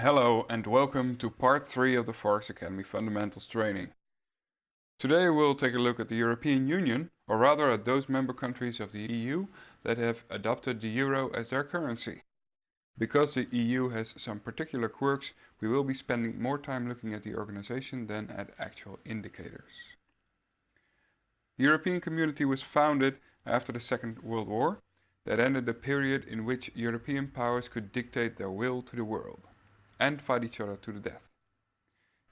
Hello and welcome to part 3 of the Forex Academy Fundamentals training. Today we'll take a look at the European Union, or rather at those member countries of the EU that have adopted the euro as their currency. Because the EU has some particular quirks, we will be spending more time looking at the organization than at actual indicators. The European Community was founded after the Second World War, that ended a period in which European powers could dictate their will to the world and fight each other to the death.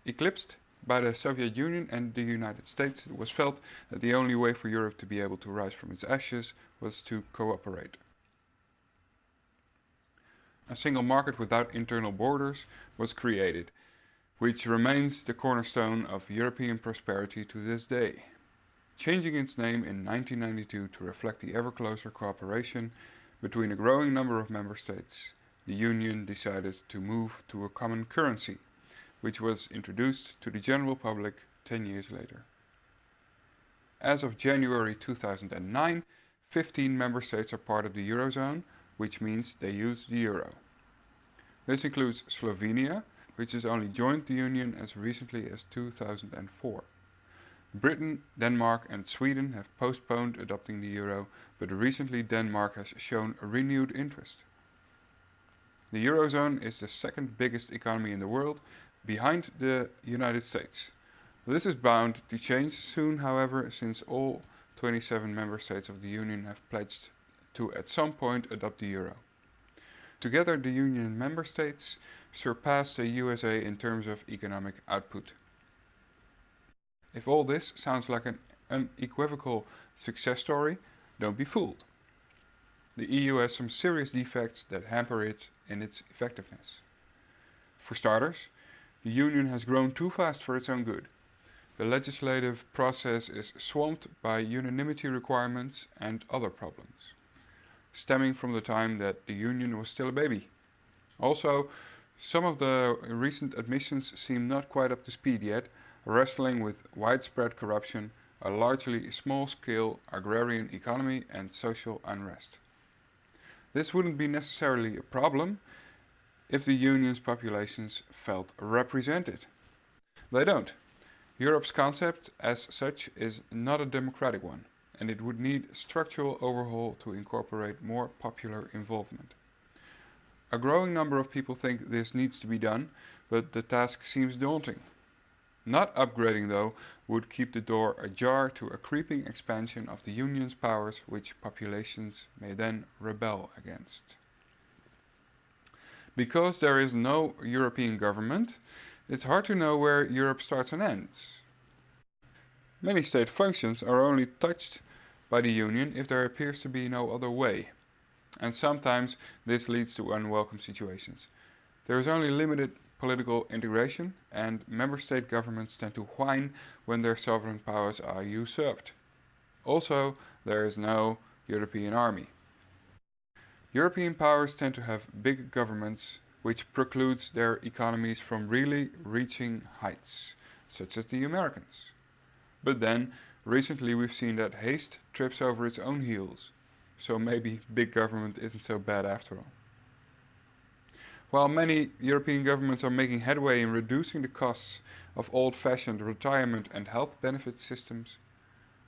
Eclipsed by the Soviet Union and the United States, it was felt that the only way for Europe to be able to rise from its ashes was to cooperate. A single market without internal borders was created, which remains the cornerstone of European prosperity to this day. Changing its name in 1992 to reflect the ever closer cooperation between a growing number of member states, the Union decided to move to a common currency, which was introduced to the general public 10 years later. As of January 2009, 15 member states are part of the Eurozone, which means they use the euro. This includes Slovenia, which has only joined the Union as recently as 2004. Britain, Denmark and Sweden have postponed adopting the euro, but recently Denmark has shown a renewed interest. The Eurozone is the second biggest economy in the world, behind the United States. This is bound to change soon, however, since all 27 member states of the Union have pledged to at some point adopt the euro. Together, the Union member states surpass the USA in terms of economic output. If all this sounds like an unequivocal success story, don't be fooled. The EU has some serious defects that hamper it in its effectiveness. For starters, the Union has grown too fast for its own good. The legislative process is swamped by unanimity requirements and other problems, stemming from the time that the Union was still a baby. Also, some of the recent admissions seem not quite up to speed yet, wrestling with widespread corruption, a largely small-scale agrarian economy and social unrest. This wouldn't be necessarily a problem if the Union's populations felt represented. They don't. Europe's concept as such is not a democratic one, and it would need structural overhaul to incorporate more popular involvement. A growing number of people think this needs to be done, but the task seems daunting. Not upgrading, though, would keep the door ajar to a creeping expansion of the Union's powers, which populations may then rebel against. Because there is no European government, it's hard to know where Europe starts and ends. Many state functions are only touched by the Union if there appears to be no other way, and sometimes this leads to unwelcome situations. There is only limited political integration, and member state governments tend to whine when their sovereign powers are usurped. Also, there is no European army. European powers tend to have big governments, which precludes their economies from really reaching heights, such as the Americans. But then, recently we've seen that haste trips over its own heels, so maybe big government isn't so bad after all. While many European governments are making headway in reducing the costs of old-fashioned retirement and health benefit systems,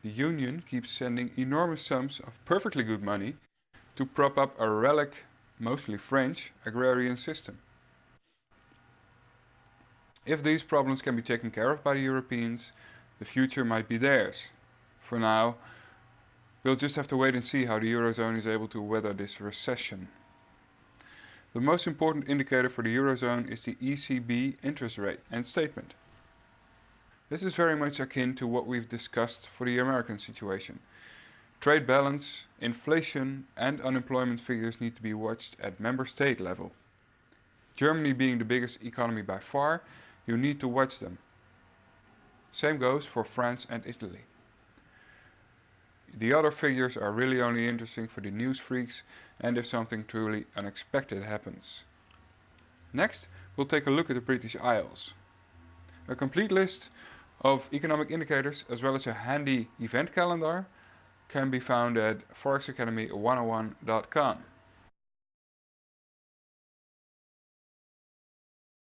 the Union keeps sending enormous sums of perfectly good money to prop up a relic, mostly French, agrarian system. If these problems can be taken care of by the Europeans, the future might be theirs. For now, we'll just have to wait and see how the Eurozone is able to weather this recession. The most important indicator for the Eurozone is the ECB interest rate and statement. This is very much akin to what we've discussed for the American situation. Trade balance, inflation and unemployment figures need to be watched at member state level. Germany being the biggest economy by far, you need to watch them. Same goes for France and Italy. The other figures are really only interesting for the news freaks and if something truly unexpected happens. Next, we'll take a look at the British Isles. A complete list of economic indicators as well as a handy event calendar can be found at forexacademy101.com.